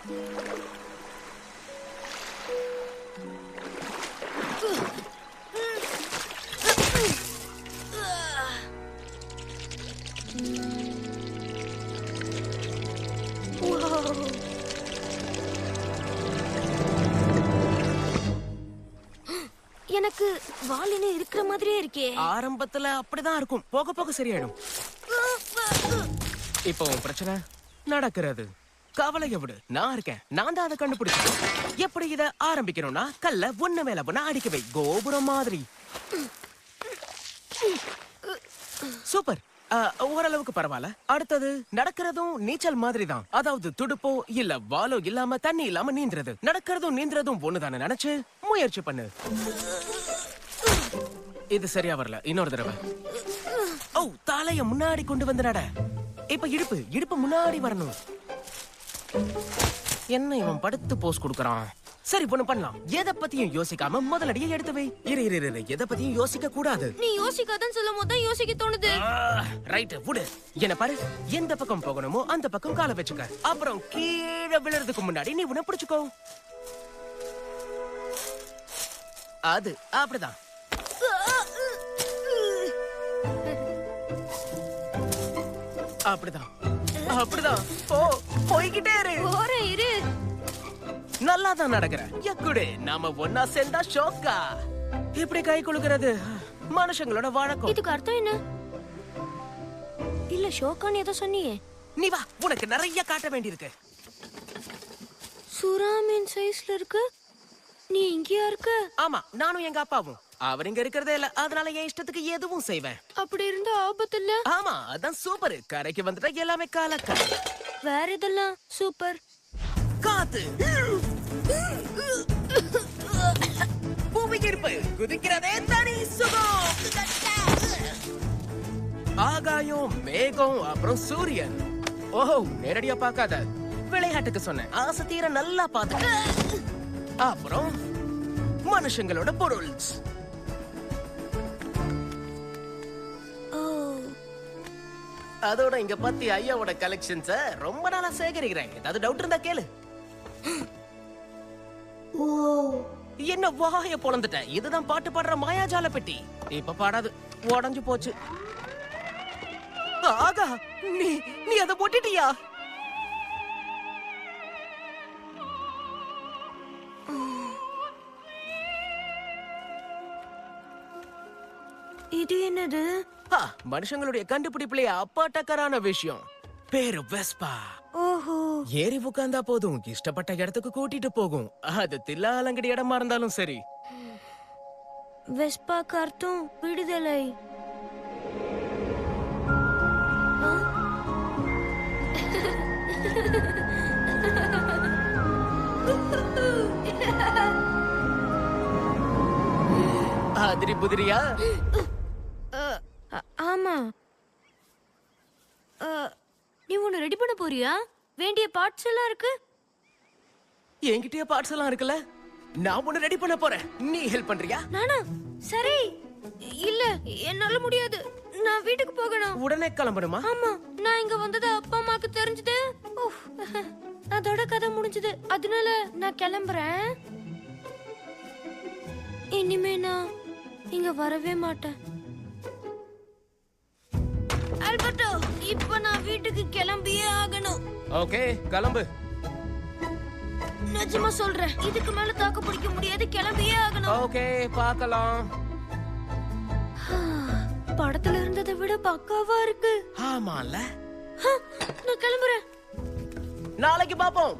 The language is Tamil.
எனக்கு வாலினே இருக்கிற மாதிரியே இருக்கே. ஆரம்பத்துல அப்படிதான் இருக்கும், போக போக சரியாயிடும். இப்போ பிரச்சனை நடக்கிறது. கவலைய விடு, நான் இருக்கேன். நான் தான் அதை கண்டுபிடிச்சேன். எப்படி இத ஆரம்பிக்கணும்னா கல்ல ஒண்ணு மேல ஒண்ணு அடிக்க வை, கோபுரம் மாதிரி. சூப்பர், ஓரளவுக்கு பரவாயில்ல. அடுத்தது நடக்கிறதும் நீச்சல் மாதிரி தான். அதாவது துடுப்போ இல்ல வாலோ இல்லாம தண்ணி இல்லாம நீந்துறது. நடக்கிறதும் நீந்துறதும் ஒண்ணுதானே நினைச்சு முயற்சி பண்ணு. இது சரியா வரல, இன்னொரு தடவை. ஓ, தலைய முன்னாடி கொண்டு வந்து நட. இப்ப இடுப்பு முன்னாடி வரணும். என்ன இவன் படுத்து போஸ் கொடுக்கறான்? சரி, பொண்ணு பண்ணலாம். எதை பத்தியும் யோசிக்காம முதலடியை எடுத்து வை. இரு, எதை பத்தியும் யோசிக்க கூடாது. நீ யோசிக்காதன்னு சொல்லும் போது தான் யோசிக்க தோணுது. ரைட், விடு. என்ன பாரு, எந்த பக்கம் போகணுமோ அந்த பக்கம் காலை வச்சுக்க. அப்புறம் கீழே விழுறதுக்கு முன்னாடி நீ உன்னை பிடிச்சுக்கோ. அது அப்படிதான். அப்படிதான். போய்கிட்டே இரு. நல்லாதான் நடக்கிற. எக்குடு நாம ஒன்னா சேர்ந்தா ஷோக்கா. இப்படி கை குலுக்கிறது மனுஷங்களோட வழக்கம். இதுக்கு அர்த்தம் என்ன? இல்ல, ஷோக்கான்னு ஏதோ சொன்னியே. நீ வா, உனக்கு நிறைய காட்ட வேண்டியிருக்கு. சுறாமீன் சைஸ்ல இருக்கு. நீ இங்கயா இருக்க? ஆமா, நானும் எங்க அப்பாவும். அவர் இங்க இருக்கிறதே இல்ல, அதனால என் இஷ்டத்துக்கு எதுவும் செய்வேன். அப்படி இருந்தா ஆபத்து இல்ல? ஆமா, அதான் சூப்பர். கரைக்கு வந்துட்டா எல்லாமே காலக்கா. வேற இதெல்லாம் சூப்பர். காத்து, பூமி இருப்பு, குதிக்கிறதே தனி சுகம். ஆகாயம், மேகம், அப்புறம் சூரியன். ஓஹோ, நேரடியா பார்க்காத. விளையாட்டுக்கு சொன்னேன். ஆசை தீர நல்லா பார்த்து. அப்புறம் மனுஷங்களோட பொருள்ஸ். அதோட இங்க பத்தி ஐயாவோட கலெக்ஷன்ஸ் ரொம்ப நாளா சேகரிக்கிறேன். ஏதாவது டவுட் இருந்தா கேளு. என்ன வாய பொளந்துட்ட? இதுதான் பாட்டு பாடுற மாயாஜால பெட்டி. இப்ப பாடாது, உடஞ்சு போச்சு. ஆகா, நீ அதை போட்டுட்டியா? இது என்னது? மனுஷங்களுடைய கண்டுபிடிப்புலயே அப்பாட்டக்கரான விஷயம். பேரு வெஸ்பா. ஓஹோ, ஏறி உட்கார்ந்தா போதும், இஷ்டப்பட்ட இடத்துக்கு கூட்டிட்டு போகும். அது தில்லாலங்கடி இடமா இருந்தாலும் சரி. வெஸ்பாக்கு அர்த்தம் விடுதலை. அதிரி புதிரியா? ஆமா. நீ ஒன்னு ரெடி பண்ண போறியா? வேண்டிய பார்ட்ஸ் எல்லாம் இருக்கு. என்கிட்டயே பார்ட்ஸ் எல்லாம் இருக்குல்ல, நான் ஒன்னு ரெடி பண்ண போறேன். நீ ஹெல்ப் பண்றியா? நானா? சரி. இல்ல, என்னால முடியாது. நான் வீட்டுக்கு போகணும். உடனே கிளம்பணுமா? ஆமா, நான் இங்க வந்தது அப்பா அம்மாக்கு தெரிஞ்சது. அதோட கதை முடிஞ்சது. அதனால நான் கிளம்புறேன். இனிமே நான் இங்க வரவே மாட்டேன். ஆல்பர்டோ, இப்ப நான் வீட்டுக்கு கிளம்பியே ஆகணும். ஓகே, கிளம்பு. நிஜமா சொல்றேன், இதுக்கு மேல தாக்கு பிடிக்க முடியாது. கிளம்பியே ஆகணும். ஓகே, பார்க்கலாம். படத்துல இருந்ததை விட பக்காவா இருக்கு. ஆமால. நான் கிளம்புறேன். நாளைக்கு பாப்போம்.